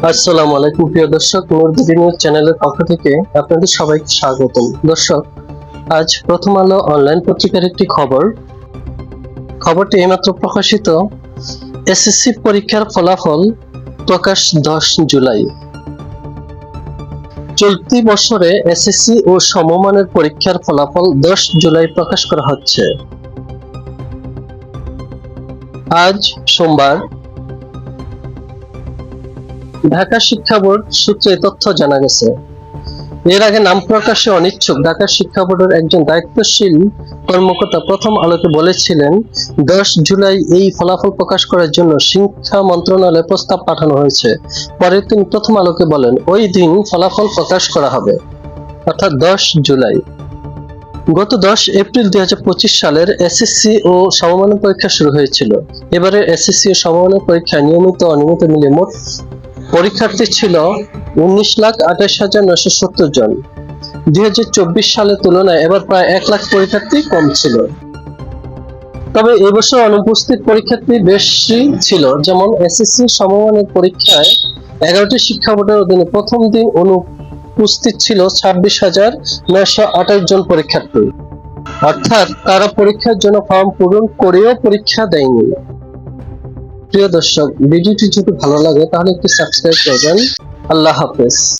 আসসালামু আলাইকুম প্রিয় দর্শক, নূরবিডি নিউজ চ্যানেলের পক্ষ থেকে আপনাদের সবাইকে স্বাগতম। দর্শক, আজ প্রথম আলো অনলাইন পত্রিকার একটি খবরটি এইমাত্র প্রকাশিত। এসএসসি পরীক্ষার ফলাফল প্রকাশ 10 জুলাই। চলতি বছরে এসএসসি ও সমমানের পরীক্ষার ফলাফল 10 জুলাই প্রকাশ করা হচ্ছে। আজ সোমবার ঢাকা শিক্ষা বোর্ড সূত্রে তথ্য জানা গেছে। এর আগে নাম প্রকাশে অনিচ্ছুক ঢাকা শিক্ষা বোর্ডের একজন দায়িত্বশীল কর্মকর্তা প্রথম আলোকে বলেছিলেন, 10 জুলাই এই ফলাফল প্রকাশ করার জন্য শিক্ষা মন্ত্রণালয়ে প্রস্তাব পাঠানো হয়েছে। পরে তিনি প্রথম আলোকে বলেন, ওই দিন ফলাফল প্রকাশ করা হবে, অর্থাৎ 10 জুলাই। গত 10 এপ্রিল 2025 সালের এসএসসি ও সমমানের পরীক্ষা শুরু হয়েছিল। এবারে এসএসসি ও সমমানের পরীক্ষায় নিয়মিত অনিয়মিত মিলিয়ে মোট পরীক্ষার্থী ছিল 19,28,970 জন। 2024 সালের তুলনায় এবার প্রায় 1 লাখ পরীক্ষার্থী কম ছিল। তবে এবছর অনুপস্থিত পরীক্ষার্থী বেশি ছিল। যেমন এসএসসি সমমানের পরীক্ষায় 11টি শিক্ষা বোর্ডের অধীনে প্রথম দিন অনুপস্থিত ছিল 26,928 জন পরীক্ষার্থী, অর্থাৎ তারা পরীক্ষার জন্য ফর্ম পূরণ করেও পরীক্ষা দেয়নি। প্রিয় দর্শক, ভিডিওটি যদি ভালো লাগে তাহলে একটু সাবস্ক্রাইব করবেন। আল্লাহ হাফেজ।